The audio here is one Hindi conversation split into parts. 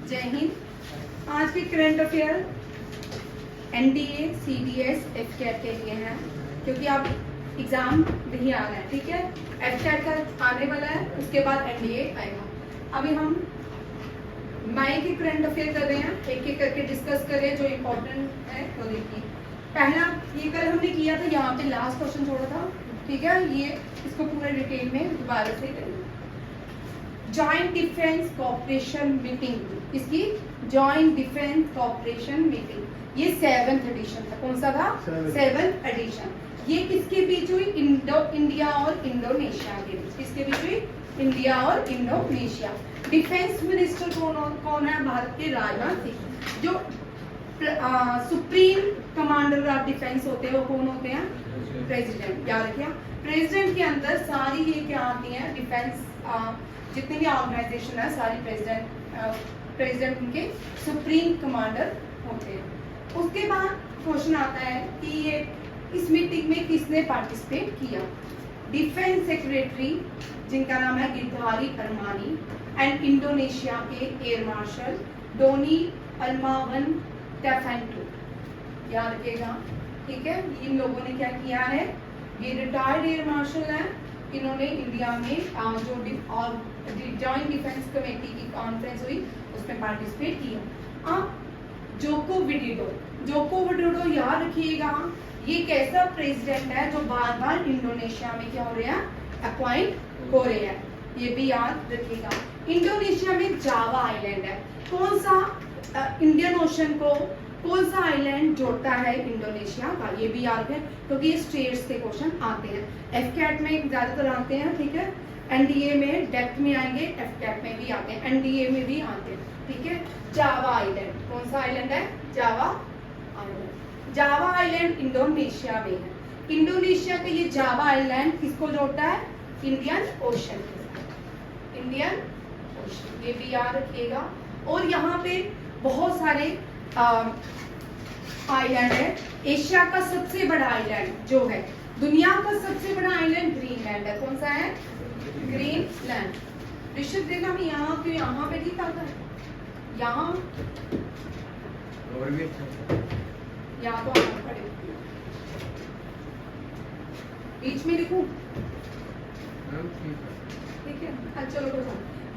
जय हिंद। आज के करंट अफेयर एनडीए, सीडीएस, एफकेट के लिए हैं, क्योंकि आप एग्जाम नहीं आ रहे हैं, ठीक है। एफकेट का आने वाला है, उसके बाद एनडीए आएगा। अभी हम मई के करंट अफेयर कर रहे हैं, एक एक करके डिस्कस कर रहे हैं जो इम्पोर्टेंट है वो देखिए। पहला ये कल हमने किया था, यहाँ पे लास्ट क्वेश्चन छोड़ा था, ठीक है। ये इसको पूरे डिटेल में दोबारा से करेंगे। जॉइंट डिफेंस कोऑपरेशन मीटिंग, इसकी जॉइंट डिफेंस कोऑपरेशन मीटिंग, ये 7th एडिशन था। कौन सा था? 7th addition. ये किसके बीच हुई? इंडिया और इंडोनेशिया के बीच। किसके बीच हुई? इंडिया और इंडोनेशिया। डिफेंस मिनिस्टर कौन है? भारत के राजनाथ सिंह। जो सुप्रीम कमांडर ऑफ डिफेंस होते हैं वो कौन होते हैं? प्रेसिडेंट। याद रखिए, प्रेसिडेंट के अंदर सारी ये क्या आती है? डिफेंस जितनी भी ऑर्गेनाइजेशन है सारी प्रेसिडेंट उनके सुप्रीम कमांडर होते हैं। उसके बाद क्वेश्चन आता है कि ये इस मीटिंग में किसने पार्टिसिपेट किया? डिफेंस सेक्रेटरी जिनका नाम है गिरधारी अरमानी एंड इंडोनेशिया के एयर मार्शल डोनी अल्मावन टेफेंटो। याद रखिएगा, ठीक है। इन लोगों ने क्या किया है? ये रिटायर्ड एयर मार्शल है। इन्होंने इंडिया में जो जॉइंट डिफेंस कमेटी की कॉन्फ्रेंस हुई उसमें पार्टिसिपेट किया। अब जोको विडोडो याद रखिएगा, ये कैसा प्रेसिडेंट है जो बार बार इंडोनेशिया में क्या हो रहे हैं? अपॉइंट हो रहे हैं, ये भी याद रखिएगा। इंडोनेशिया में जावा आइलैंड है। कौन सा इंडियन ओशन को कौन सा आइलैंड जोड़ता है इंडोनेशिया का? ये भी याद है, क्योंकि ये स्टेट्स के क्वेश्चन आते हैं। एफकेट में ज्यादातर आते हैं, ठीक है। एनडीए में डेप्थ में आएंगे, एफकेट में भी आते हैं, एनडीए में भी आते हैं, ठीक है। जावा आइलैंड, कौन सा आइलैंड है? Java island. Java island Indonesia में है। इंडोनेशिया का ये जावा आइलैंड किसको जोड़ता है? इंडियन ओशन के साथ। इंडियन ओशन, ये भी याद रखिएगा। और यहाँ पे बहुत सारे आइलैंड है। एशिया का सबसे बड़ा आइलैंड जो है, दुनिया का सबसे बड़ा आइलैंड ग्रीनलैंड है। कौन सा है? ग्रीनलैंड। ऋषभ देखा मैं यहाँ क्यों यहाँ पे ठीक आता है? यहाँ और भी अच्छा यहाँ तो आना पड़े, बीच में लिखूं, ठीक है। अच्छा चलो,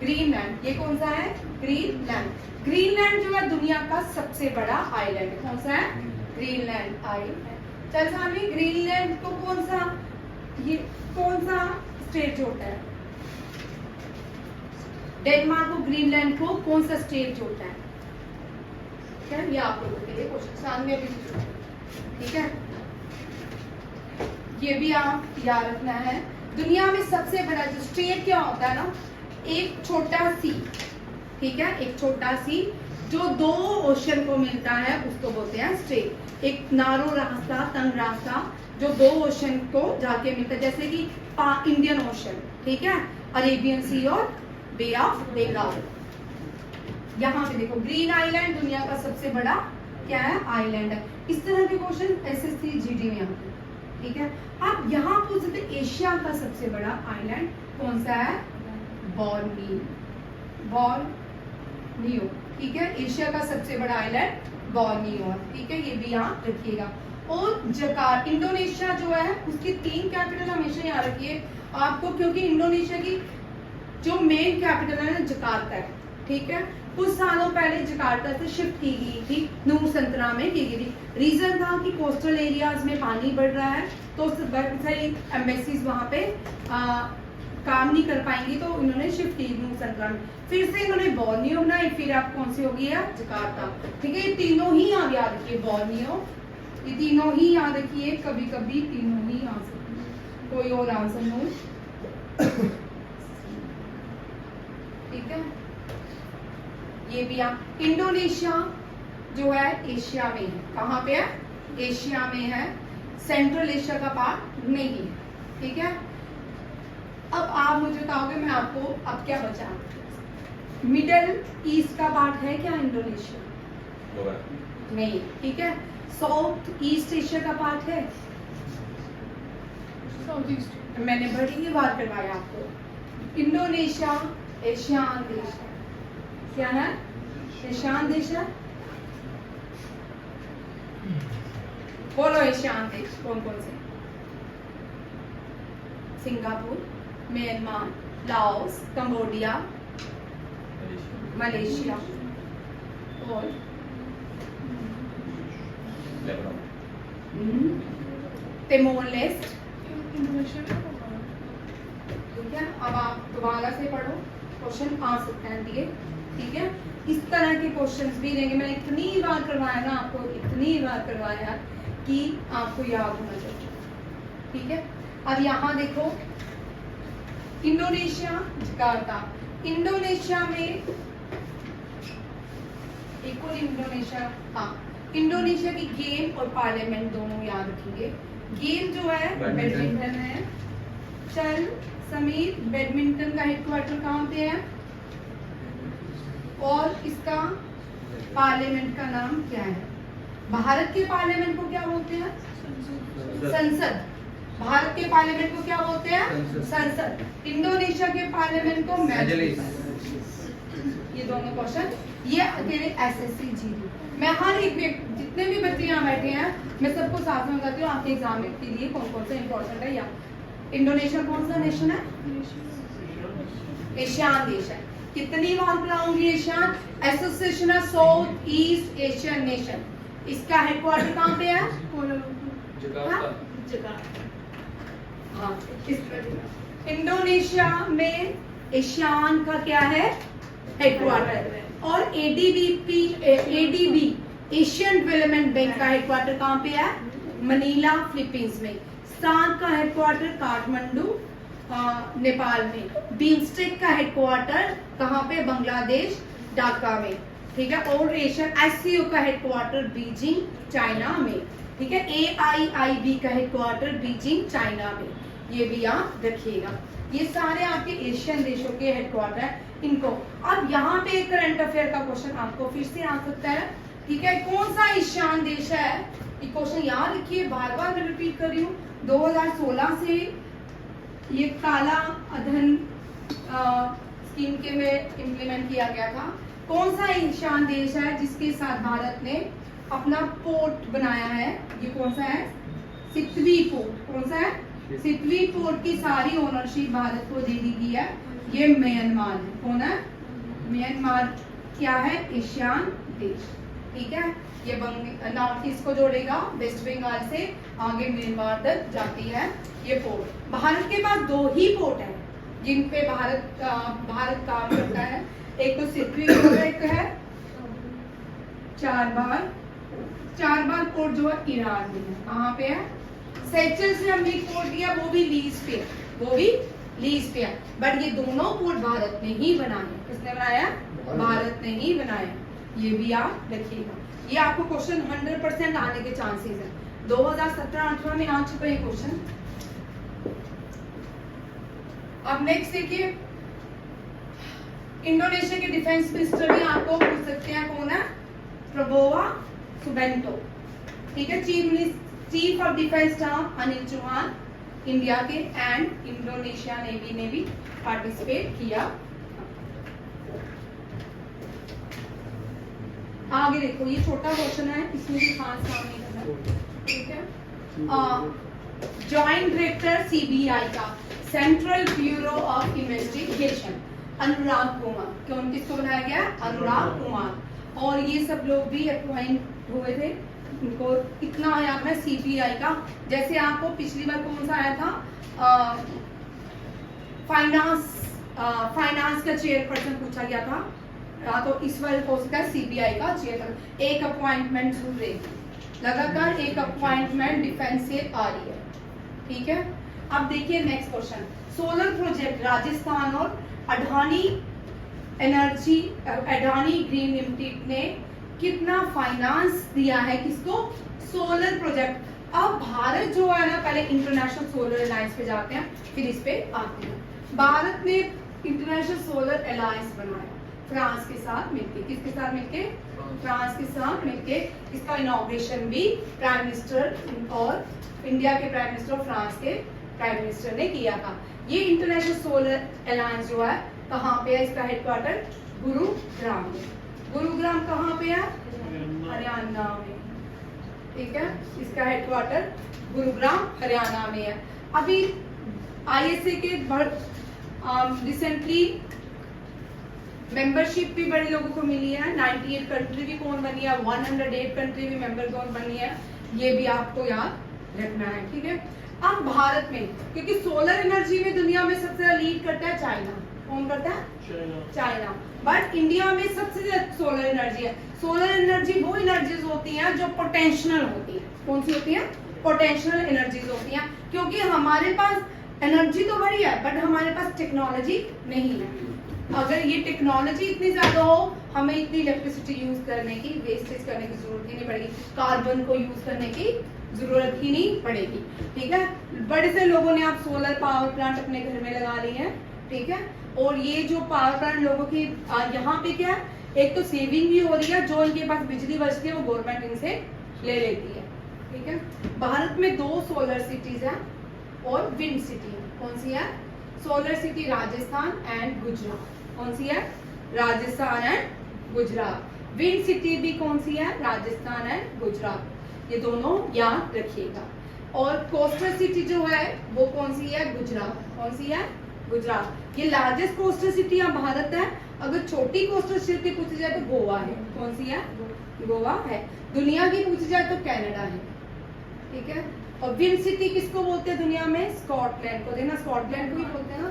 ग्रीनलैंड ये कौन सा है? ग्रीनलैंड। ग्रीनलैंड जो है दुनिया का सबसे बड़ा आइलैंड है। कौन सा है? Greenland island. चल सामने, ग्रीनलैंड को कौन सा स्टेट जोड़ता है? डेनमार्क को ग्रीनलैंड को कौन सा स्टेट जोड़ता है? क्या ये आप लोगों के लिए क्वेश्चन सामने भी, ठीक है। ये भी आप याद रखना है। दुनिया में सबसे बड़ा जो स्टेट क्या होता है ना, एक छोटा सी, ठीक है, एक छोटा सी जो दो ओशन को मिलता है उसको बोलते हैं स्टेट। एक नारो रास्ता, तंग रास्ता जो दो ओशन को जाके मिलता है, जैसे कि इंडियन ओशन, ठीक है, अरेबियन सी और बे ऑफ बंगाल। यहाँ पे देखो, ग्रीन आइलैंड दुनिया का सबसे बड़ा क्या है? आइलैंड है। इस तरह के क्वेश्चन एसएससी जीडी में आते हैं, ठीक है। अब यहाँ पूछ सकते एशिया का सबसे बड़ा आइलैंड कौन सा है? बोर्नियो, ठीक है। एशिया का सबसे बड़ा आइलैंड बोर्नियो, ठीक है, ये भी यहाँ रखिएगा। और जकार्ता, इंडोनेशिया जो है उसकी 3 कैपिटल हमेशा यहाँ रखिए आपको, क्योंकि इंडोनेशिया की जो मेन कैपिटल है ना जकार्ता है, ठीक है। कुछ सालों पहले जकार्ता से शिफ्ट की गई थी, नुसंतरा में की गई थी। रीजन था कि कोस्टल एरियाज में पानी बढ़ रहा है, तो सही एम्बेसीज वहाँ पे काम नहीं कर पाएंगी, तो उन्होंने शिफ्ट की नुसंतरा में। फिर से इन्होंने बोर्नियो बनाई, फिर आप कौन सी होगी? जकार्ता, ठीक है। ये तीनों ही आप याद रखिए, बोर्नियो, ये तीनों ही याद रखिए, कभी कभी तीनों ही आ सकती है, कोई और आंसर नहीं, ठीक है। ये भी आप, इंडोनेशिया जो है एशिया में है। कहाँ पे है? एशिया में है, सेंट्रल एशिया का पार्ट नहीं है, ठीक है। अब आप मुझे बताओगे, मैं आपको अब क्या बचा? मिडल ईस्ट का पार्ट है क्या इंडोनेशिया? नहीं, ठीक है। साउथ ईस्ट एशिया का पार्ट है? साउथ ईस्ट मैंने बड़ी बार करवाया आपको। इंडोनेशिया एशियान देश है, क्या है? ईशान देश है। बोलो ईशान देश कौन कौन से? Singapore, Myanmar, Laos, Cambodia, Malaysia और तिमोर लेस्ट। ठीक है, अब आप दोबारा से पढ़ो, क्वेश्चन आ सकते हैं दिए। ठीक है, इस तरह के क्वेश्चंस भी देंगे। मैंने इतनी बार करवाया ना आपको, इतनी बार करवाया कि आपको याद होना चाहिए। ठीक है, अब यहाँ देखो, इंडोनेशिया, जकार्ता। इंडोनेशिया में एक और इंडोनेशिया, हाँ, इंडोनेशिया की गेम और पार्लियामेंट दोनों याद रखेंगे। गेम जो है बैडमिंटन है। चल समीर, बैडमिंटन का हेडक्वार्टर कहाँ पे है? और इसका पार्लियामेंट का नाम क्या है? भारत के पार्लियामेंट को क्या बोलते हैं? संसद। भारत के पार्लियामेंट को क्या बोलते हैं? संसद। इंडोनेशिया के पार्लियामेंट को मजलिस। ये दोनों क्वेश्चन ये अकेले एसएससी जीडी। मैं हर एक जितने भी बच्चे यहाँ बैठे हैं, मैं सबको साथ में बताती हूँ आपके एग्जाम के लिए कौन कौन सा इंपॉर्टेंट है। या इंडोनेशिया कौन सा नेशन है? एशियान देश है। कितनी बार बुलाऊंगी? ASEAN association of South East Asian nation. इसका हेडक्वार्टर कहाँ पे है? हाँ, इंडोनेशिया में एशियान का क्या है? हेडक्वार्टर। और एडीबी एशियन डेवलपमेंट बैंक का हेडक्वार्टर कहाँ पे है? मनीला, फिलीपींस में। सार्क का हेडक्वार्टर काठमांडू, नेपाल में। बीमस्टेक का हेडक्वार्टर कहाँ पे? बांग्लादेश, ढाका में। ठीक है, और एशियन एससीओ का हेडक्वार्टर बीजिंग, चाइना में। ठीक है, AIIB का हेडक्वार्टर बीजिंग, चाइना में। ये भी याद रखिएगा। ये सारे आपके एशियन देशों के हेडक्वार्टर हैं इनको। अब यहाँ पे एक करंट अफेयर का क्वेश्चन आपको फिर से आ सकता है। ठीक है, कौन सा ईशान देश है? ये क्वेश्चन याद रखिए, बार बार मैं रिपीट कर रही हूँ। 2016 से ये काला धन स्कीम के में इम्प्लीमेंट किया गया था। कौन सा ईशान देश है जिसके साथ भारत ने अपना पोर्ट बनाया है? ये कौन सा है? सितवी पोर्ट। कौन सा है? सितवी पोर्ट की सारी ओनरशिप भारत को दे दी गई है। ये म्यांमार है। कौन है? म्यांमार क्या है? एशियान देश। ठीक है, ये नॉर्थ ईस्ट को जोड़ेगा, वेस्ट बंगाल से आगे म्यांमार तक जाती है ये पोर्ट। भारत के पास 2 ही पोर्ट है जिन पे भारत काम करता है। एक तो सितवी पोर्ट, एक है चार बार पोर्ट जो है ईरान में है। कहाँ पे है? सेचेल्स में हमने पोर्ट दिया, वो भी लीज पे है। बट ये दोनों पोर्ट भारत ने ही बनाए। किसने बनाया? भारत ने ही बनाया। ये भी आप रखिएगा। ये आपको क्वेश्चन 100% आने के चांसेस है। 2017-18 में आ चुका है क्वेश्चन। अब नेक्स्ट देखिए, इंडोनेशिया के डिफेंस मिनिस्टर भी आपको पूछ सकते हैं। कौन है? प्रबोवा सुबिंतो। ठीक है, chief of defence staff Anil Chauhan India के, एंड इंडोनेशिया नेवी ने भी पार्टिसिपेट किया। आगे देखो, ये छोटा क्वेश्चन है, इसमें भी खास काम नहीं करना। ठीक है, जॉइंट डायरेक्टर CBI का, सेंट्रल ब्यूरो ऑफ इन्वेस्टिगेशन, अनुराग कुमार। कौन किसको बनाया गया? अनुराग कुमार। और ये सब लोग भी अपॉइंट हुए थे। इनको इतना याद है CBI का। जैसे आपको पिछली बार कौन सा आया था? फाइनेंस का चेयरपर्सन पूछा गया था। तो इस बार हो सकता है CBI का चेयरपर्सन। एक अपॉइंटमेंट लगातार एक अपॉइंटमेंट डिफेंस से आ रही है। ठीक है, अब देखिए next question. Solar project Rajasthan और अडानी ग्रीन लिमिटेड ने कितना फाइनेंस दिया है? किसको? Solar project. अब भारत जो है ना, पहले इंटरनेशनल सोलर अलायंस पे जाते हैं, फिर इस पे आते हैं। भारत ने इंटरनेशनल सोलर अलायंस बनाया फ्रांस के साथ मिलके। किसके साथ मिलके? फ्रांस के साथ मिलके। इसका इनॉग्रेशन भी प्राइम मिनिस्टर और इंडिया के प्राइम मिनिस्टर और फ्रांस के प्राइम मिनिस्टर ने किया था। ये इंटरनेशनल सोलर अलायंस जो है कहाँ पे है? इसका हेडक्वार्टर गुरुग्राम में। गुरुग्राम हरियाणा में, ठीक है। इसका हेडक्वार्टर गुरुग्राम हरियाणा में है। अभी ISA के रिसेंटली मेंबरशिप भी बड़े लोगों को मिली है। 98 कंट्री भी कौन बनी है, 108 कंट्री भी मेंबर कौन बनी है, ये भी आपको याद रखना है, ठीक है। अब भारत में, क्योंकि सोलर एनर्जी में दुनिया में सबसे ज्यादा लीड करता है चाइना। कौन करता है? चाइना। बट इंडिया में सबसे ज्यादा सोलर एनर्जी है। सोलर एनर्जी वो एनर्जीज होती हैं जो पोटेंशियल होती है। कौन सी होती है? पोटेंशियल एनर्जीज होती हैं। क्योंकि हमारे पास एनर्जी तो बड़ी है बट हमारे पास टेक्नोलॉजी नहीं है। अगर ये टेक्नोलॉजी इतनी ज्यादा हो, हमें इतनी इलेक्ट्रिसिटी यूज करने की, वेस्टेज करने की जरूरत ही नहीं पड़ेगी, कार्बन को यूज करने की जरूरत ही नहीं पड़ेगी, ठीक है। बड़े से लोगों ने आप सोलर पावर प्लांट अपने घर में लगा ली है, ठीक है। और ये जो पावर प्लांट लोगों की यहाँ पे क्या है, एक तो सेविंग भी हो रही है, जो इनके पास बिजली बचती है वो गवर्नमेंट इनसे ले लेती है, ठीक है। भारत में 2 सोलर सिटीज है और विंड सिटी है। कौन सी है? Solar city Rajasthan and Gujarat. कौन सी है? Rajasthan and Gujarat. Wind city भी कौन सी है? राजस्थान एंड गुजरात। ये दोनों याद रखिएगा। और कोस्टल सिटी जो है वो कौन सी है? गुजरात। कौन सी है? गुजरात। ये लार्जेस्ट कोस्टल सिटी भारत है। अगर छोटी कोस्टल सिटी पूछी जाए तो गोवा है। कौन सी है? गोवा है। दुनिया की पूछी जाए तो कनाडा है, ठीक है। और विंड सिटी किसको बोलते हैं दुनिया में? स्कॉटलैंड को। देखना, स्कॉटलैंड को ही बोलते हैं ना,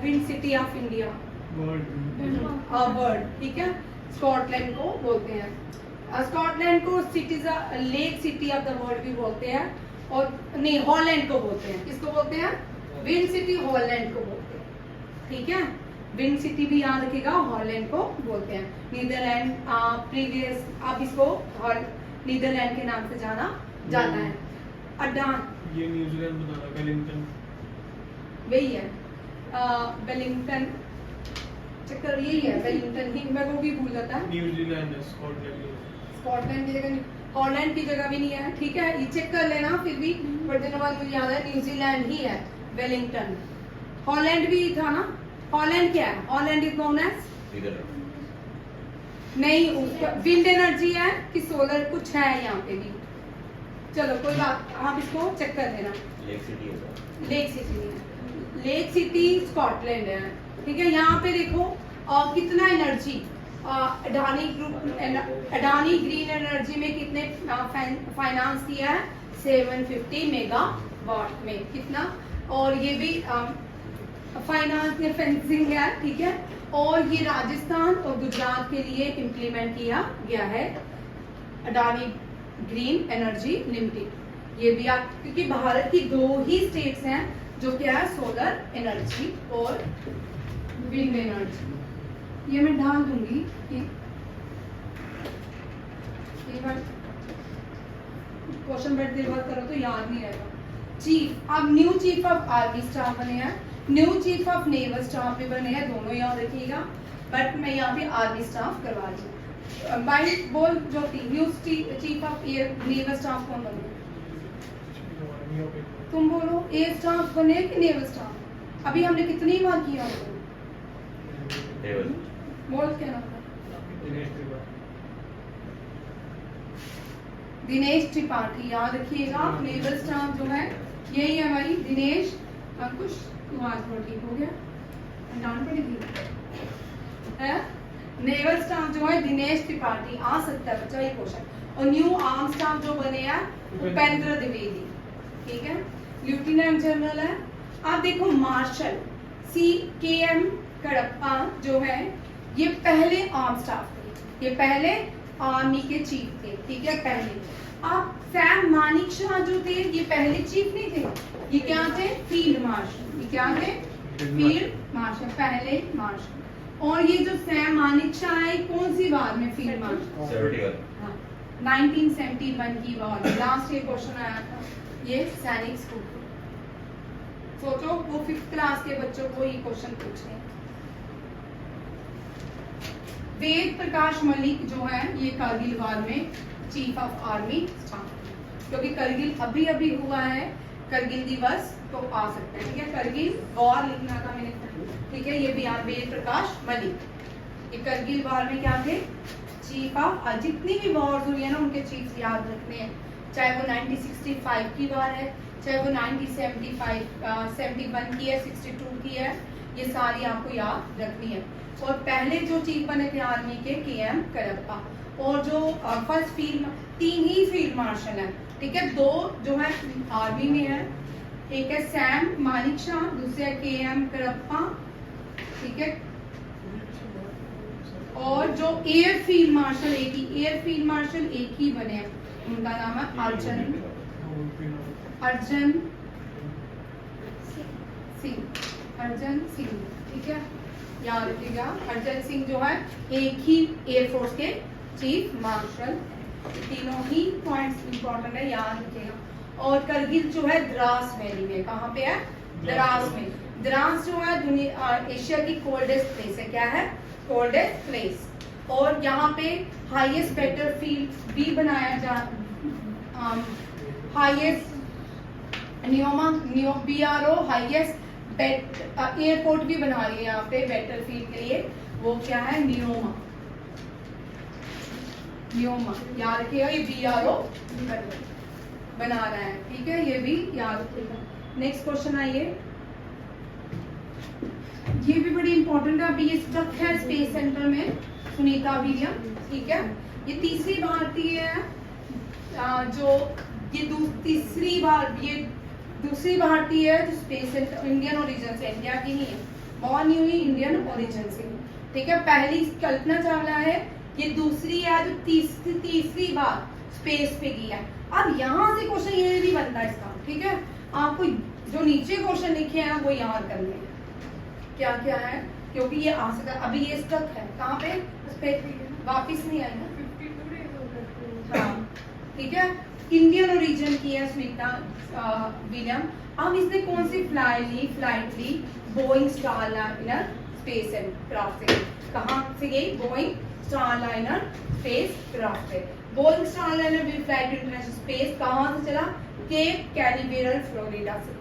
wind city of India, world, ठीक है। स्कॉटलैंड को बोलते हैं। स्कॉटलैंड को cities lake city of the world भी बोलते हैं। और नहीं, हॉलैंड को बोलते हैं। किसको बोलते हैं? विंड सिटी हॉलैंड को बोलते हैं, ठीक है। विंड सिटी भी याद रखिएगा, हॉलैंड को बोलते हैं। नीदरलैंड प्रीवियस आप इसको नीदरलैंड के नाम से जाना जाता है। अडान ये न्यूजीलैंड बताना, वेलिंगटन वही है। वेलिंगटन चक्कर यही है, वेलिंगटन ही मैं वो भी भूल जाता है। न्यूजीलैंड है, स्कॉटलैंड स्कॉटलैंड की जगह हॉलैंड की जगह भी नहीं है, ठीक है। ये चेक कर लेना, फिर भी बड़े दिनों बाद मुझे याद है न्यूजीलैंड ही है, वेलिंगटन। हॉलैंड भी था ना। हॉलैंड क्या है? हॉलैंड इज नोन एज नहीं, उसका विंड एनर्जी है कि सोलर कुछ है यहाँ पे भी। चलो कोई बात, आप इसको चेक कर लेना। लेक सिटी है। लेक सिटी है। लेक सिटी स्कॉटलैंड है, ठीक है। यहाँ पे देखो कितना energy Adani group, Adani green energy में कितने फाइनेंस किया है? 750 मेगावाट में। कितना? और ये भी फाइनेंस में फेंसिंग है, ठीक है। और ये राजस्थान और गुजरात के लिए इम्प्लीमेंट किया गया है, अडानी ग्रीन एनर्जी लिमिटेड। ये भी आप, क्योंकि भारत की 2 ही स्टेट्स हैं जो क्या है, सोलर एनर्जी और विंड एनर्जी। ये मैं डाल दूंगी कि क्वेश्चन बैठ देर बाद करो तो याद नहीं रहेगा। चीफ, अब new chief of army staff बने हैं, new chief of naval staff भी बने हैं, दोनों याद रखिएगा। बट मैं यहाँ पे आर्मी स्टाफ करवा रही हूँ। बाई बोल जो थी, new chief of air naval staff कौन बने? तुम बोलो, एयर स्टाफ बने कि नेवल स्टाफ? अभी हमने कितनी बार किया? बोल क्या नाम था? दिनेश त्रिपाठी, याद रखिएगा। नेवल स्टाफ जो है यही है भाई, दिनेश। अंकुश तू आज थोड़ा ठीक हो गया, डांट पड़ेगी है। नेवल स्टाफ जो है दिनेश त्रिपाठी, आ सकता है बच्चा ये क्वेश्चन। और न्यू आर्म स्टाफ जो बने हैं उपेंद्र द्विवेदी, ठीक है। लेफ्टिनेंट जनरल है। आप देखो मार्शल CKM कडप्पा जो है, ये पहले आर्म स्टाफ थे, ये पहले आर्मी के चीफ थे, ठीक है। पहले आप सैम मानेकशॉ जो थे, ये पहले चीफ नहीं थे, ये क्या थे? Field marshal. ये क्या थे? फील्ड मार्शल, पहले मार्शल। और ये जो सैम मानेकशॉ है, कौन सी बार में फील्ड मार्शल? 1971 की बार। लास्ट ये क्वेश्चन आया था, ये सैनिक स्कूल। सोचो वो 5th क्लास के बच्चों को ये क्वेश्चन पूछे। वेद प्रकाश मलिक जो है, ये करगिल वार में चीफ ऑफ आर्मी स्टाफ, क्योंकि करगिल अभी अभी हुआ है, करगिल दिवस तो आ सकता है, ठीक है। करगिल वॉर लिखना था मैंने, ठीक है। ये भी आप वेद प्रकाश मलिक, ये करगिल वार में क्या थे? चीफ ऑफ जितनी भी वॉर्स हुई है ना उनके चीफ याद रखने हैं, चाहे वो 1965 की वार है, चाहे वो 1971 की है, 62 की है, ये सारी आपको याद रखनी है। और पहले जो चीफ बने थे आर्मी के KM करप्पा, और जो फर्स्ट फील्ड 3 ही फील्ड मार्शल हैं, ठीक है, 2 जो है आर्मी में है, एक है सैम मानिकशॉ, दूसरे है KM करप्पा, ठीक है। और जो एयर फील्ड मार्शल एक ही बने हैं, उनका नाम है अर्जन सिंह, ठीक है, याद रखिएगा। अर्जन सिंह जो है एक ही एयरफोर्स के चीफ मार्शल। तीनों ही पॉइंट्स इंपॉर्टेंट है, याद रखिएगा। और करगिल जो है द्रास वैली में, कहाँ पे है? द्रास में। द्रास जो है दुनिया एशिया की कोल्डेस्ट प्लेस है। क्या है? Coldest place. और यहाँ पे हाईएस्ट बैटलफील्ड भी बनाया जा हाईएस्ट BRO हाईएस्ट एयरपोर्ट भी बना रही है यहाँ पे बैटलफील्ड के लिए। वो क्या है? नियोमा, याद रखिएगा, ये BRO बना रहा है, ठीक है, ये भी याद रखिएगा। नेक्स्ट क्वेश्चन आइए, ये भी बड़ी इंपॉर्टेंट है। अभी ये स्टक है स्पेस सेंटर में, सुनीता विलियम, ठीक है, ये तीसरी भारतीय है जो ये दूसरी भारतीय है जो स्पेस सेंटर इंडियन ओरिजिन से, इंडिया की नहीं है, बॉर्न हुई इंडियन ओरिजिन से, ठीक है। पहली कल्पना चावला है, ये दूसरी है जो तीसरी बार स्पेस पे गई है। अब यहाँ से क्वेश्चन ये भी बनता है इसका, ठीक है, आपको जो नीचे क्वेश्चन लिखे हैं वो याद करने हैं क्या क्या है, क्योंकि ये आ सकता है। अभी ये स्टक है कहाँ पे? स्पेस, वापिस नहीं आई ना, हाँ, ठीक है। इंडियन ओरिजिन की है सुनीता विलियम। अब इसने कौन सी फ्लाइट ली? बोइंग स्टारलाइनर स्पेस क्राफ्ट से। कहाँ से गई? बोइंग स्टारलाइनर स्पेस क्राफ्ट से। बोइंग स्टारलाइनर भी फ्लाइट इंटरनेशनल स्पेस कहाँ से चला? केप कैनिवेरल फ्लोरिडा से।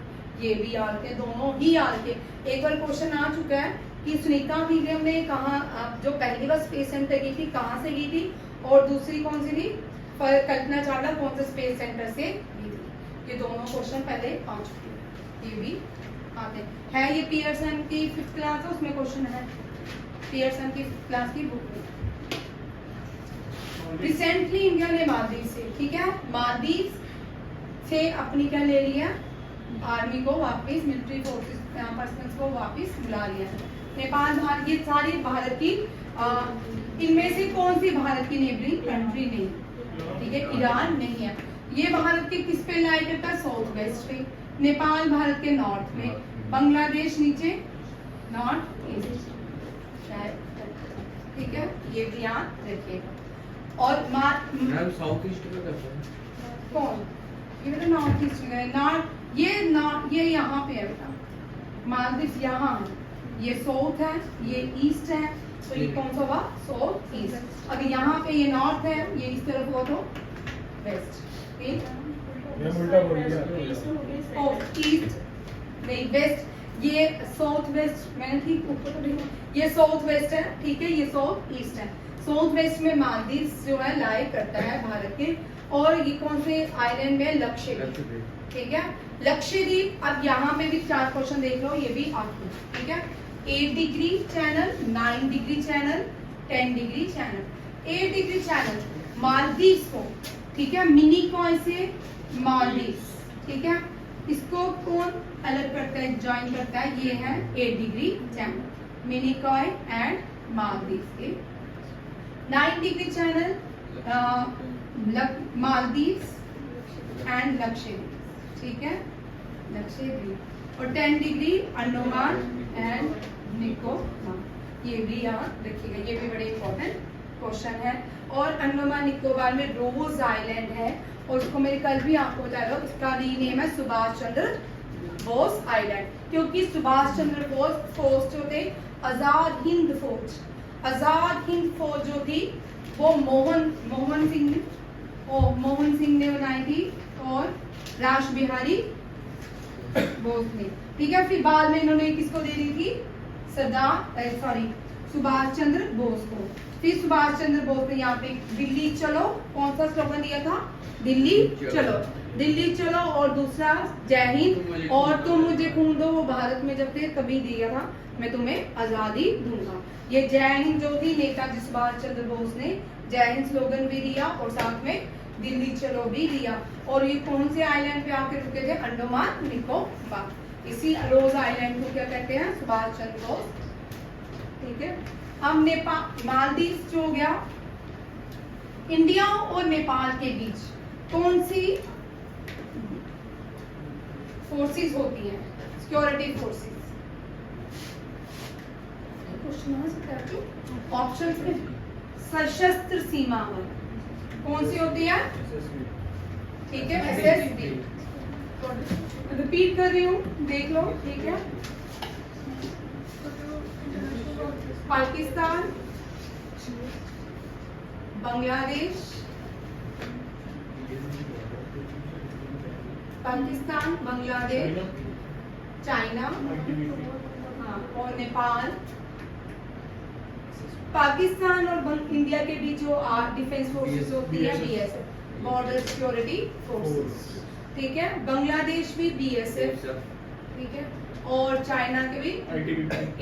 ये भी याद के, दोनों ही याद के। एक बार क्वेश्चन आ चुका है कि सुनीता विलियम ने कहाँ, जो पहली बार स्पेस सेंटर गई थी कहाँ से गई थी, और दूसरी कौन सी थी? कल्पना चावला कौन से स्पेस सेंटर से गई थी। ये दोनों क्वेश्चन पहले आ चुके हैं, ये भी आते हैं। ये पियर्सन की 5th क्लास है, उसमें क्वेश्चन है, पियर्सन की 5th क्लास की बुक में। रिसेंटली इंडिया ने मालदीव से, ठीक है, मालदीव से अपनी क्या ले लिया? आर्मी को वापस, मिलिट्री फोर्सेस पर्सनल को वापस बुला लिया। नेपाल, भारत, ये सारी भारत की, इनमें से कौन सी भारत की नेबरिंग कंट्री नहीं, ठीक है, ईरान नहीं है। ये भारत के किस पे लाई करता है? साउथ वेस्ट पे। नेपाल भारत के नॉर्थ में, बांग्लादेश नीचे नॉर्थ ईस्ट, ठीक है, ये भी याद रखिएगा। और साउथ ईस्ट में करते हैं कौन? ये बेटा नॉर्थ ईस्ट में, नॉर्थ, ये यहाँ पे है बेटा, मालदीव यहाँ है, ये साउथ है, ये ईस्ट है, तो ये कौन सा हुआ? South east. अगर यहाँ पे ये नॉर्थ है, ये इस तरफ हुआ तो वेस्ट, ठीक, उल्टा बोल दिया। ईस्ट नहीं वेस्ट, ये साउथ वेस्ट, मैंने ठीक ऊपर तो देखा, ये साउथ वेस्ट है, ठीक है, ये साउथ ईस्ट है। साउथ वेस्ट में मालदीव जो है लाई करता है भारत के। और ये कौन से आइलैंड में? लक्षद्वीप, ठीक है, लक्षद्वीप। अब यहाँ पे भी 4 क्वेश्चन देख लो, ये भी आपको, ठीक है। 8 degree channel, 9 degree channel, 10 degree channel. 8 degree channel Maldives को, ठीक है, मिनी कॉय से मालदीव, ठीक है, इसको कौन अलग करता है, ज्वाइन करता है? ये है 8 degree channel, mini coy and Maldives के। 9 degree channel Maldives and Lakshadweep, ठीक है, लक्षद्वीप। और 10 डिग्री अंडमान एंड निकोबार, ये भी याद रखिएगा, ये भी बड़े इंपॉर्टेंट क्वेश्चन है। और अंडमान निकोबार में रोज आइलैंड है, और उसको मैंने कल भी आपको बताया, इसका रीनेम है सुभाष चंद्र बोस आइलैंड, क्योंकि सुभाष चंद्र बोस फौज जो थे, आजाद हिंद फौज जो थी वो मोहन सिंह ने बनाई थी, और राज बिहारी बोस ने, ठीक है। फिर बाद में इन्होंने किसको दे दी थी? सुभाष चंद्र बोस को। फिर सुभाष चंद्र बोस ने यहाँ पे दिल्ली चलो, कौन सा स्लोगन दिया था? दिल्ली चलो, दिल्ली चलो। और दूसरा जय हिंद, और तुम मुझे खून दो, वो भारत में जब थे तभी दिया था, मैं तुम्हें आजादी दूंगा। ये जय हिंद जो थी नेताजी सुभाष चंद्र बोस ने जय हिंद स्लोगन भी दिया और साथ में दिल्ली चलो भी दिया। और ये कौन से आइलैंड पे आके रुके थे? अंडमान निकोबार। इसी रोज आइलैंड को क्या कहते हैं? सुभाष चंद्र बोस। ठीक है, अब नेपाल मालदीव जो हो गया। इंडिया और नेपाल के बीच कौन सी फोर्सेस होती हैं? Security forces. ऑप्शन में सशस्त्र सीमा बल कौन सी होती है? ठीक है, एसएसबी। रिपीट कर रही हूँ, देख लो। ठीक है, पाकिस्तान, बांग्लादेश, पाकिस्तान, बांग्लादेश, चाइना, हाँ, और नेपाल। पाकिस्तान और इंडिया के बीच जो डिफेंस फोर्सेस होती है बीएसएफ, बॉर्डर सिक्योरिटी फोर्सेस। ठीक है, बांग्लादेश भी बीएसएफ। ठीक है, और चाइना के भी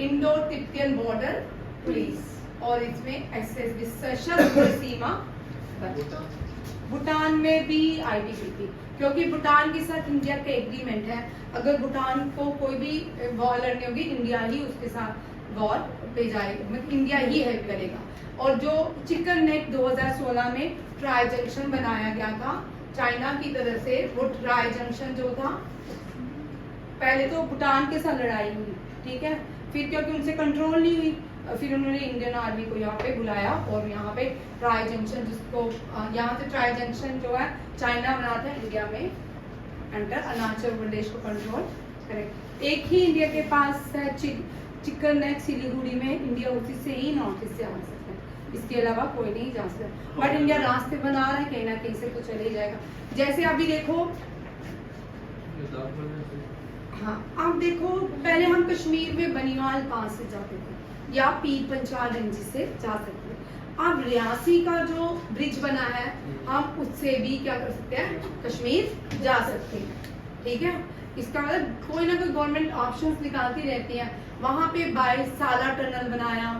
इंडो तिब्बतियन बॉर्डर पुलिस। और इसमें एसएसबी सशस्त्र सीमा बल। भूटान में भी आईटीबीपी, क्योंकि भूटान के साथ इंडिया का एग्रीमेंट है, अगर भूटान को कोई भी वॉर लड़नी होगी इंडिया ही उसके साथ वॉर पे जाएगा, मतलब इंडिया ही हेल्प करेगा। और जो चिकन नेक 2016 में ट्राई जंक्शन बनाया गया था चाइना की तरफ से, वो ट्राई जंक्शन जो था, पहले तो भूटान के साथ लड़ाई हुई, ठीक है, फिर क्योंकि उनसे कंट्रोल नहीं हुई, फिर उन्होंने इंडियन आर्मी को यहाँ पे बुलाया और यहाँ पे ट्राई जंक्शन, जिसको यहाँ से ट्राई जंक्शन जो है चाइना बनाता है, इंडिया में एंटर अरुणाचल प्रदेश को कंट्रोल करे। एक ही इंडिया के पास है चिकन नेक सिलीगुड़ी में, इंडिया उसी से ही नॉर्थ ईस्ट से आ सकता है, इसके अलावा कोई नहीं जा सकता। बट इंडिया रास्ते बना रहा है, कहीं ना कहीं से तो चले जाएगा। जैसे अभी देखो, हाँ अब देखो, पहले हम कश्मीर में बनियाल पास से जाते थे या पीर पंचाल रेंज से जा सकते हैं। अब रियासी का जो ब्रिज बना है, हम उससे भी क्या कर सकते हैं? कश्मीर जा सकते हैं। ठीक है, इसका मतलब कोई ना कोई गवर्नमेंट ऑप्शंस निकालती रहती है। वहां पे 22 साला टनल बनाया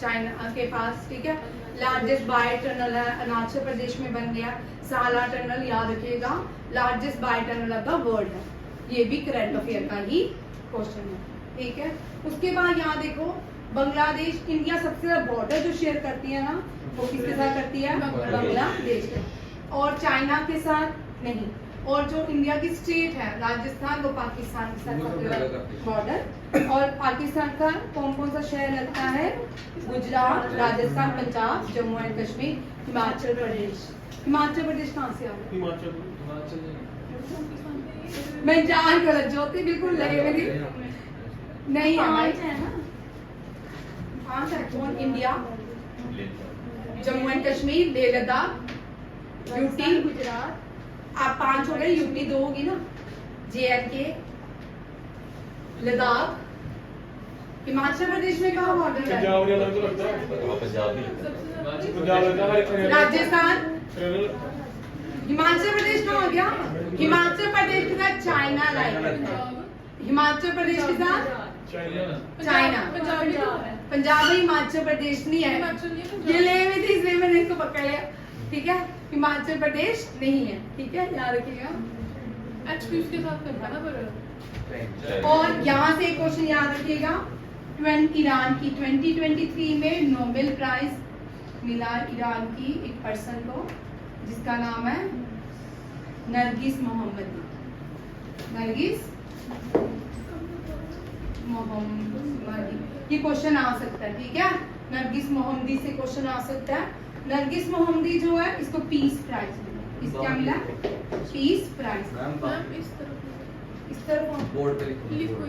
चाइना के पास, ठीक है, लार्जेस्ट बाय टनल है, अरुणाचल प्रदेश में बन गया साला टनल, याद रखिएगा, largest by tunnel of the world है। ये भी करंट अफेयर का ही क्वेश्चन है, ठीक है। उसके बाद यहाँ देखो, बांग्लादेश, इंडिया सबसे ज्यादा बॉर्डर जो शेयर करती है ना, वो किसके साथ करती है? बांग्लादेश के, और चाइना के साथ नहीं। और जो इंडिया की स्टेट है राजस्थान, वो पाकिस्तान के साथ बॉर्डर। और पाकिस्तान का कौन कौन सा शहर लगता है? गुजरात, राजस्थान, पंजाब, जम्मू एंड कश्मीर, हिमाचल प्रदेश। हिमाचल प्रदेश कहाँ से आ गया? मैं जान गलत, ज्योति बिल्कुल लगे मेरी नहीं है ना। कौन सा कौन? India, Jammu and Kashmir, Leh Ladakh, UT, Gujarat. आप 5 हो गए, यूटी 2 होगी ना, JNK, लद्दाख। हिमाचल प्रदेश में कहाँ बॉर्डर है? राजस्थान। हिमाचल प्रदेश कहाँ आ गया? हिमाचल प्रदेश के साथ चाइना लाइन, हिमाचल प्रदेश के साथ चाइना। पंजाब में हिमाचल प्रदेश नहीं है, ये ले हुई थी इसलिए मैंने इसको पकड़ लिया, ठीक है। हिमाचल प्रदेश नहीं है, ठीक है, याद रखिएगा। एचपी उसके साथ करना ना पर। और यहाँ से एक क्वेश्चन याद रखिएगा, ईरान की 2023 में नोबेल प्राइज मिला ईरान की एक पर्सन को, जिसका नाम है नरगिस मोहम्मदी। नरगिस मोहम्मदी, ये क्वेश्चन आ सकता है, ठीक है। नरगिस मोहम्मदी से क्वेश्चन आ सकता है। नरगिस मोहम्मदी जो है, इसको पीस प्राइज मिला। इसको क्या मिला? Peace prize. इस तरह बोर्ड पे लिखो,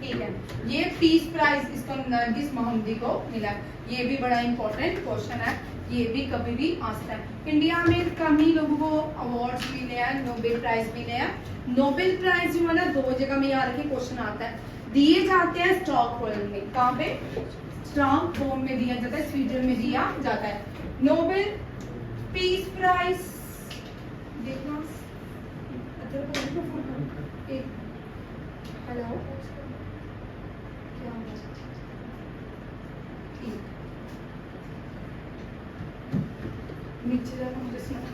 ठीक है, ये पीस प्राइज इसको नरगिस मोहम्मदी को मिला। ये भी बड़ा इंपॉर्टेंट क्वेश्चन है, ये भी कभी भी आ सकता है। इंडिया में कम ही लोगों को अवार्ड्स मिले हैं, नोबेल प्राइज मिले हैं। नोबेल प्राइज जो है ना, 2 जगह में याद रखिए क्वेश्चन आता है, दिए जाते हैं स्टॉकहोल्म में। कहाँ पे? स्टॉकहोम में दिया जाता है, स्वीडन में दिया जाता है। नोबेल पीस प्राइज देखना, हेलो क्या नीचे जाना मुझे सुना।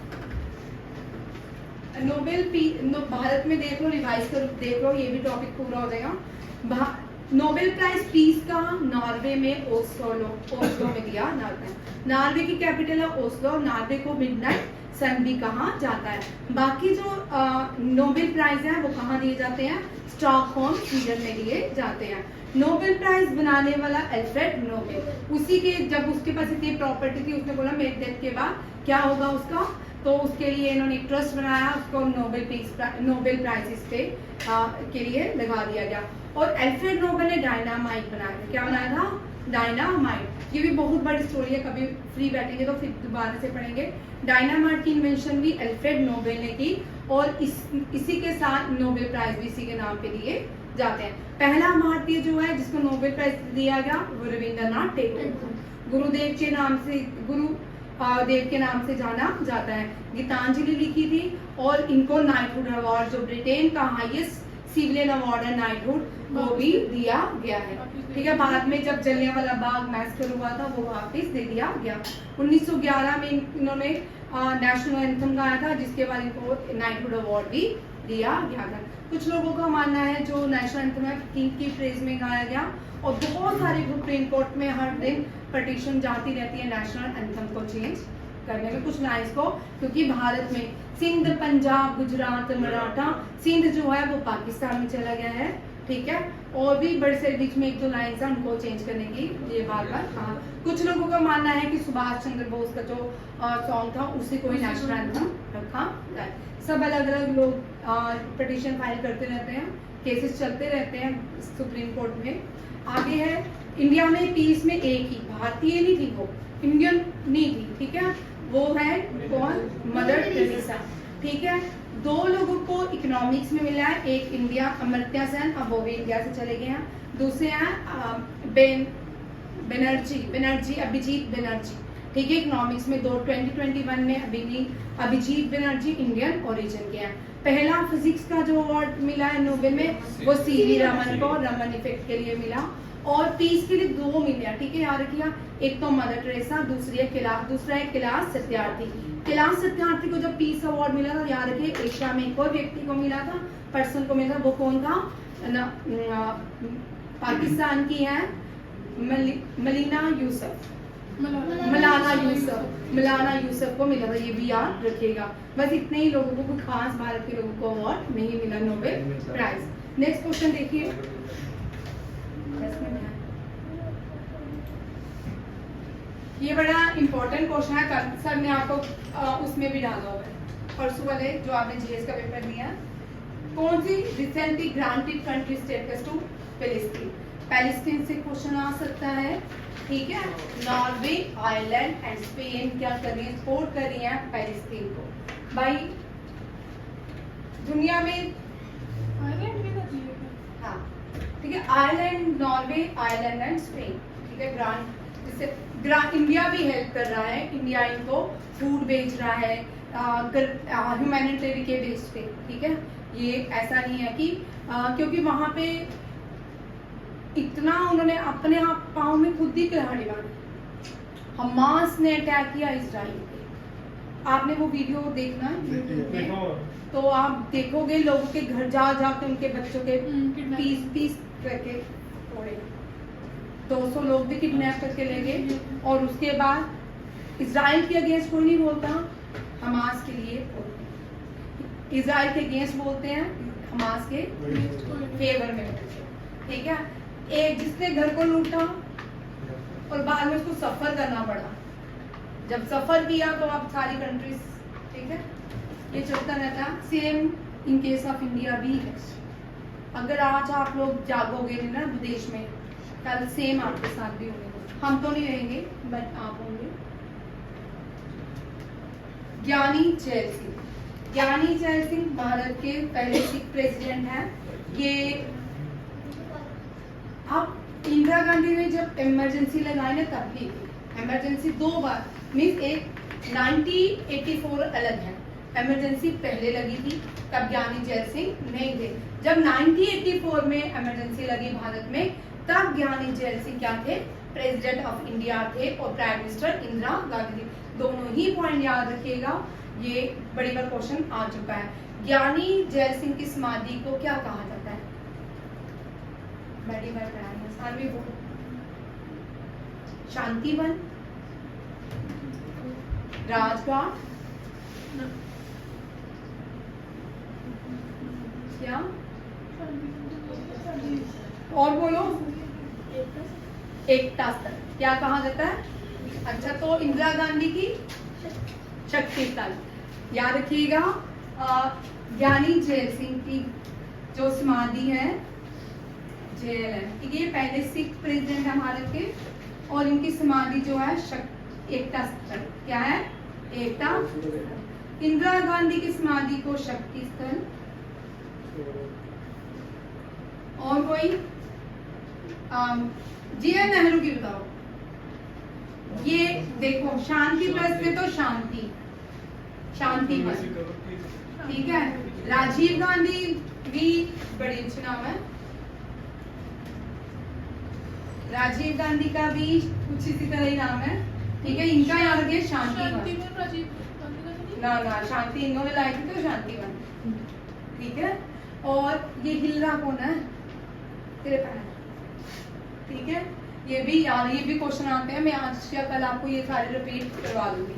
भारत में देख लो, रिवाइज कर देख लो, ये भी टॉपिक पूरा हो जाएगा। नोबेल प्राइज पीस का नॉर्वे में ओस्लो में दिया जाता है। नॉर्वे की कैपिटल है ओस्लो। नॉर्वे को मिडनाइट सन भी कहा जाता है। बाकी जो नोबेल प्राइज है वो कहाँ दिए जाते हैं? स्टॉकहोम स्वीडन में दिए जाते हैं। नोबेल प्राइज बनाने वाला अल्फ्रेड नोबेल, उसी के जब उसके पास इतनी प्रॉपर्टी थी, उसने बोला मेरे डेथ के बाद क्या होगा उसका, तो उसके लिए इन्होंने एक ट्रस्ट बनाया, उसको नोबेल प्राइजेस पे के लिए लगा दिया गया। और अल्फ्रेड नोबेल ने डायनामाइट बनाया था। क्या बनाया था? डायनामाइट। ये भी बहुत बड़ी स्टोरी है, कभी फ्री बैठेंगे तो फिर दोबारा से पढ़ेंगे। डायनामाइट की इन्वेंशन भी अल्फ्रेड नोबेल ने की, और इसी के साथ नोबेल प्राइज भी इसी के नाम पे दिए जाते हैं। पहला भारतीय जो है जिसको नोबेल प्राइज दिया गया वो रविंद्रनाथ टैगोर, गुरुदेव के नाम से, गुरुदेव के नाम से जाना जाता है। गीतांजलि लिखी थी, और इनको नाइटहुड अवार्ड, जो ब्रिटेन का हाईएस्ट सिविलियन अवार्ड है नाइटहुड, वो भी दिया गया है। ठीक है, बाद में जब जलियांवाला बाग मैसेकर हुआ था वो वापस दे दिया गया। 1911 में इन्होंने नेशनल एंथम गाया था, जिसके बाद इनको नाइटहुड अवार्ड भी दिया गया था। कुछ लोगों का मानना है जो नेशनल एंथम है किंग की प्रेज में गाया गया, और बहुत सारी सुप्रीम कोर्ट में हर दिन पटिशन जाती रहती है नेशनल एंथम को चेंज करने में, कुछ लाइन्स को, क्योंकि भारत में सिंध, पंजाब, गुजरात, मराठा, सिंध जो है वो पाकिस्तान में चला गया है। ठीक है, और भी बड़े से बीच में एक दो लाइन्स है उनको चेंज करने की ये बार बार कहा। कुछ लोगों का मानना है कि सुभाष चंद्र बोस का जो सॉन्ग था उसी को ही नेशनल एंथम रखा जाए। सब अलग अलग लोग पिटीशन फाइल करते रहते हैं, केसेस चलते रहते हैं सुप्रीम कोर्ट में। आगे है, इंडिया में पीस में एक ही भारतीय नहीं थी, वो इंडियन नहीं थी। ठीक है, वो है कौन? Mother Teresa. ठीक है, दो लोगों को इकोनॉमिक्स में मिला है, एक इंडिया अमर्त्य सेन, अब वो भी इंडिया से चले गए हैं। दूसरे हैं बनर्जी, अभिजीत बनर्जी। ठीक है, इकोनॉमिक्स में 2021 में अभिजीत बनर्जी इंडियन ओरिजिन के हैं। पहला फिजिक्स का जो अवार्ड मिला है नोबेल में वो सीवी रमन को, रमन इफेक्ट के लिए मिला। और पीस के लिए दो मिले हैं, ठीक है, याद रखिएगा, एक तो मदर टेरेसा, दूसरा है कैलाश सत्यार्थी। कैलाश सत्यार्थी को जब पीस अवार्ड मिला था, याद रखिए, एशिया में एक और व्यक्ति को मिला था, पर्सन को मिला था, वो कौन था? पाकिस्तान की है मलाला यूसुफ को मिला था, ये भी याद रखिएगा। बस इतने ही लोगों को, कुछ खास भारत के लोगों को अवार्ड नहीं मिला नोबेल प्राइज। नेक्स्ट क्वेश्चन देखिए, ये बड़ा इंपॉर्टेंट क्वेश्चन है, सर ने आपको उसमें भी डाला हुआ है परसों वाले जो आपने जीएस का पेपर दिया। कौन सी recently granted country status to Palestine? Palestine से क्वेश्चन आ सकता है। ठीक है, नॉर्वे, आयरलैंड एंड स्पेन क्या कर रही है? सपोर्ट कर रही है पैलेस्टीन को। भाई दुनिया में आयरलैंड में था, हाँ ठीक है, Ireland, Norway, Ireland and Spain. ठीक है, इंडिया भी हेल्प कर रहा है, इंडिया इनको फूड भेज रहा है ह्यूमैनिटेरियन के बेस पे। ठीक है, ये ऐसा नहीं है कि क्योंकि वहां पे इतना उन्होंने अपने आप पाँव में खुद ही कुल्हाड़ी मारी। हमास ने अटैक किया इजराइल पे, आपने वो वीडियो देखना यूट्यूब पे, तो आप देखोगे लोगों के घर जा जाके उनके बच्चों के पीस करके तोड़े, 200 लोग भी किडनैप करके ले गए। और उसके बाद इजराइल के अगेंस्ट कोई नहीं बोलता, हमास के लिए बोलते हैं। इजराइल के अगेंस्ट बोलते हैं, हमास के फेवर में। ठीक है, एक जिसने घर को लूटा और बाद में उसको सफर करना पड़ा, जब सफर किया तो अब सारी कंट्रीज, ठीक है, ये चलता रहता है। Same in case of India भी है। अगर आज आप लोग जागोगे ना विदेश में, कल सेम आपके साथ भी होंगे। हम तो नहीं रहेंगे बट आप होंगे। ज्ञानी जैल सिंह, ज्ञानी जैल सिंह भारत के पहले सिख प्रेसिडेंट हैं। ये आप इंदिरा गांधी ने जब इमरजेंसी लगाई ना तब ली थी इमरजेंसी 2 बार, मीन्स एक 1984 अलग है, इमरजेंसी पहले लगी थी तब ज्ञानी जैल सिंह नहीं थे। जब 1984 में इमरजेंसी लगी भारत में तब ज्ञानी जैल सिंह क्या थे, प्रेसिडेंट ऑफ इंडिया थे और प्राइम मिनिस्टर इंदिरा गांधी थी। दोनों ही पॉइंट याद रखिएगा, ये बड़ी बार क्वेश्चन आ चुका है। ज्ञानी जैल सिंह की समाधि को क्या कहा जाता है? बड़ी बार आसान भी बोलो, शांतिवन, राजघाट, क्या और बोलो, एकता स्थल क्या कहा जाता है? अच्छा, तो इंदिरा गांधी की शक्ति स्थल याद रखिएगा। ज्ञानी जैल सिंह की जो समाधि है जेल है, ठीक है, ये पहले सिख प्रेसिडेंट है भारत के, और इनकी समाधि जो है एकता स्थल, क्या है? एकता। इंदिरा गांधी की समाधि को शक्ति स्थल। और कोई जी.एन. नेहरू की बताओ। ये देखो शांति प्लस में तो शांति, शांति वन, ठीक है। राजीव गांधी भी बड़ी अच्छी नाम है, राजीव गांधी का भी कुछ इसी तरह ही नाम है, ठीक है। इनका याद रखिए शांति वन, ना शांति इन्होंने लाई थी तो शांति वन, ठीक है। और ये हिलरा कौन है? तेरे पैर, ठीक है। ये भी याद, ये भी क्वेश्चन आते हैं, मैं आज या कल आपको ये सारे रिपीट करवा दूंगी,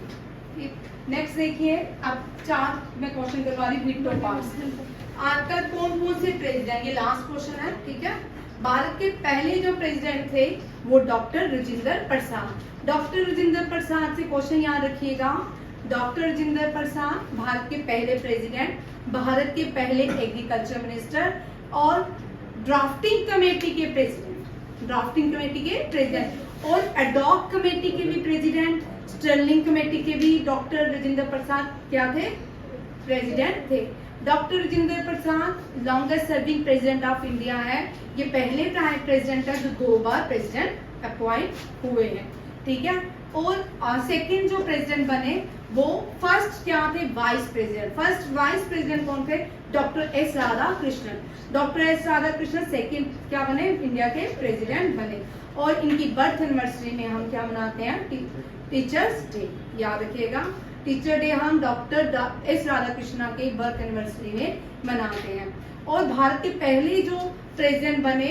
ठीक। नेक्स्ट देखिए, अब 4 मैं क्वेश्चन करवा रही वीटो पास। आज तक कौन कौन से प्रेसिडेंट, ये लास्ट क्वेश्चन है, ठीक है। भारत के पहले जो प्रेसिडेंट थे वो डॉक्टर राजेंद्र प्रसाद। डॉक्टर राजेंद्र प्रसाद से क्वेश्चन याद रखिएगा। डॉक्टर राजेंद्र प्रसाद भारत के पहले प्रेसिडेंट, भारत के पहले एग्रीकल्चर मिनिस्टर और ड्राफ्टिंग कमेटी के प्रेसिडेंट, ड्राफ्टिंग कमेटी के प्रेसिडेंट और एडॉक कमेटी के भी प्रेसिडेंट, स्टर्लिंग कमेटी के भी डॉक्टर राजेंद्र प्रसाद क्या थे? प्रेसिडेंट थे। Doctor Rajendra Prasad longest serving president of India है, ये पहले प्रेसिडेंट है जो 2 बार प्रेसिडेंट अपॉइंट हुए हैं, ठीक है। और सेकंड जो प्रेसिडेंट बने वो फर्स्ट क्या थे? Vice president. First vice president कौन थे? Doctor S Radhakrishnan. Doctor S Radhakrishnan second क्या बने? इंडिया के प्रेसिडेंट बने। और इनकी बर्थ एनिवर्सरी में हम क्या मनाते हैं? टीचर्स डे, याद रखिएगा। टीचर डे हम डॉक्टर एस राधाकृष्णन के बर्थ एनिवर्सरी में मनाते हैं। और भारत के पहले जो प्रेसिडेंट बने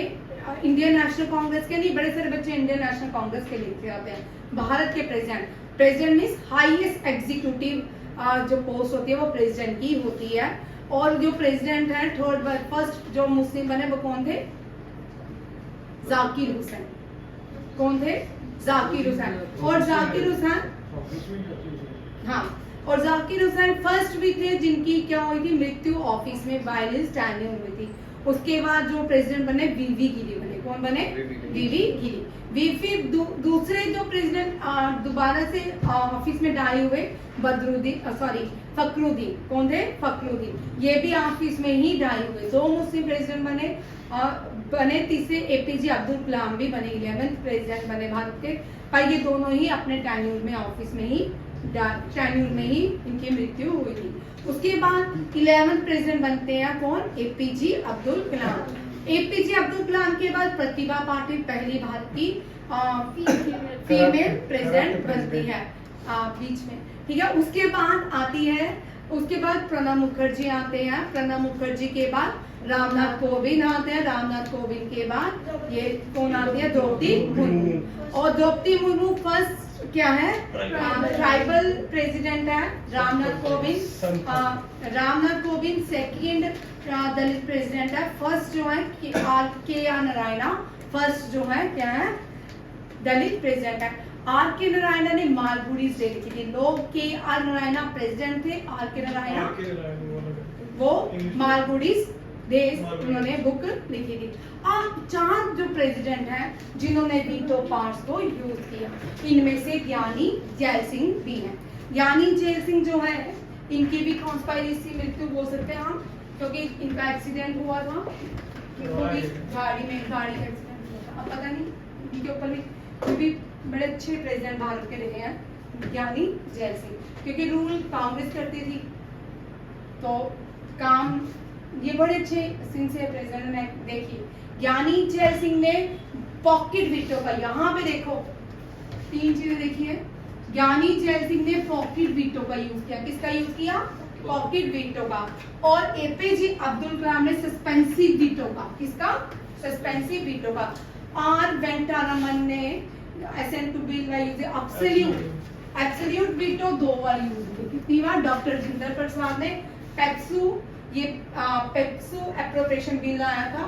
इंडियन नेशनल कांग्रेस के, नहीं बड़े सारे बच्चे इंडियन नेशनल कांग्रेस के लिखते आते हैं, भारत के प्रेसिडेंट मीन्स हाईएस्ट एग्जीक्यूटिव जो पोस्ट होती है वो प्रेसिडेंट की होती है। और जो प्रेसिडेंट है फर्स्ट जो मुस्लिम बने वो कौन थे? जाकिर हुसैन। कौन थे? जाकिर हुसैन। और जाकिर हुसैन, हाँ, और जाकिर हुसैन फर्स्ट भी थे जिनकी क्या हुई थी? मृत्यु ऑफिस में वायलेंस टाइम हुई थी। उसके बाद जो प्रेसिडेंट बने वीवी गिरी बने। कौन बने? वीवी गिरी। वीवी दूसरे जो प्रेसिडेंट दोबारा से ऑफिस में डाई हुए फखरुद्दीन। कौन थे? फखरुद्दीन। ये भी ऑफिस में ही डाई हुए। 2 मुस्लिम प्रेसिडेंट बने। तीसरे एपीजे अब्दुल कलाम भी बने, 11th प्रेसिडेंट बने भारत के, पर ये दोनों ही अपने टेन्यूर में ऑफिस में ही इनकी मृत्यु हुई थी। उसके बाद 11th प्रेसिडेंट बनते हैं कौन? एपीजे अब्दुल कलाम। एपीजे अब्दुल कलाम के बाद प्रतिभा पाटिल पहली भारत की फीमेल प्रेसिडेंट बनती है बीच में, ठीक है। उसके बाद आती है, उसके बाद प्रणब मुखर्जी आते हैं। प्रणब मुखर्जी के बाद रामनाथ कोविंद आते हैं। रामनाथ कोविंद के बाद ये कौन आती है? द्रौपदी मुर्मू। और द्रौपदी मुर्मू फर्स्ट क्या है? ट्राइबल प्रेसिडेंट है। रामनाथ कोविंद सेकंड दलित प्रेसिडेंट है। फर्स्ट जो है के.आर. नारायणा, फर्स्ट जो है क्या है? दलित प्रेसिडेंट है। आर.के. नारायणा ने मालगुडी स्टेट लिखी थी। लोग के.आर. नारायणा प्रेसिडेंट थे, आर.के. नारायणा वो मालगुडी देश उन्होंने बुक लिखी थी। अब 4 जो प्रेसिडेंट हैं जिन्होंने वीटो पावर्स को यूज किया, इनमें से ज्ञानी जैल सिंह भी हैं। ज्ञानी जैल सिंह जो है इनकी भी कॉन्स्पायरेसी मृत्यु बोल सकते हैं हम, क्योंकि इनका एक्सीडेंट हुआ था, गाड़ी का एक्सीडेंट हुआ था। अब पता नहीं इनके ऊपर भी बड़े अच्छे प्रेसिडेंट भारत के रहे हैं, ज्ञानी जैल सिंह, क्योंकि रूल कांग्रेस करती थी तो काम ये बड़े अच्छे सिंसियर प्रेसिडेंट ने। देखिए ज्ञानी जैल सिंह ने पॉकेट वीटो का, यहाँ पे देखो 3 चीजें देखिए, ज्ञानी जैल सिंह ने पॉकेट वीटो का यूज किया। किसका यूज किया? पॉकेट वीटो का। और एपीजे अब्दुल कलाम ने सस्पेंसिव वीटो का। किसका? सस्पेंसिव वीटो का। आर वेंकटरामन ने एसएन टू बिल का यूज एब्सोल्यूट वीटो 2 बार यूज की। कितनी बार? डॉक्टर राजेंद्र प्रसाद ने पेप्सू एप्रोप्रिएशन बिल लाया था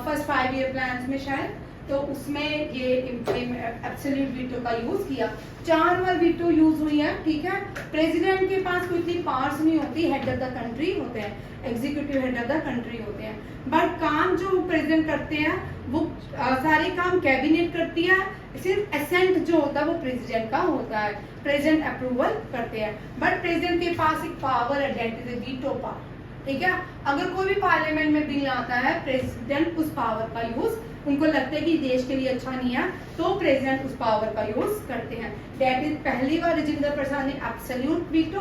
फर्स्ट 5 ईयर प्लान में शायद, तो उसमें ये एब्सोल्यूट वीटो का यूज किया। 4 बार वीटो यूज हुई है, ठीक है। प्रेसिडेंट के पास कोई इतनी पावर्स नहीं होती, हेड ऑफ द कंट्री होते हैं, executive head of the country होते हैं, बट काम जो प्रेसिडेंट करते हैं वो सारे काम कैबिनेट करती है, सिर्फ एसेंट जो होता है वो प्रेसिडेंट का होता है, प्रेसिडेंट अप्रूवल करते हैं। बट प्रेसिडेंट के पास एक पावर है, दैट इज वीटो पावर, ठीक है। अगर कोई भी पार्लियामेंट में बिल आता है, प्रेसिडेंट उस पावर का यूज, उनको लगता है कि देश के लिए अच्छा नहीं है, तो प्रेसिडेंट उस पावर का यूज करते हैं। दैट इज पहली बार राजेंद्र प्रसाद ने एब्सोल्यूट वीटो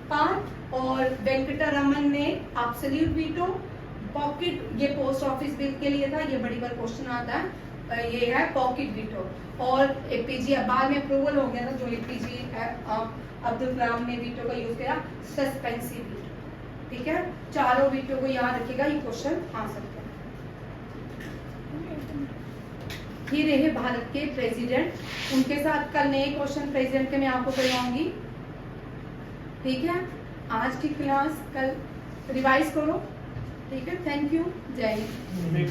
पावर और वेंकटरामन ने एब्सोल्यूट वीटो। पॉकेट ये पोस्ट ऑफिस बिल के लिए था, ये बड़ी बार क्वेश्चन आता है, ये है पॉकेट वीटो। और एपीजे बाद में अप्रूवल हो गया था, जो एपीजे अब्दुल कलाम ने वीटो का यूज किया, सस्पेंसिव वीटो, ठीक है। चारों वीटो को याद रखिएगा, ये क्वेश्चन आ सकता है। ये रहे भारत के प्रेसिडेंट, उनके साथ कल नए क्वेश्चन प्रेसिडेंट के मैं आपको करवाऊंगी, ठीक है। आज की क्लास कल रिवाइज करो, ठीक है। थैंक यू, जय हिंद।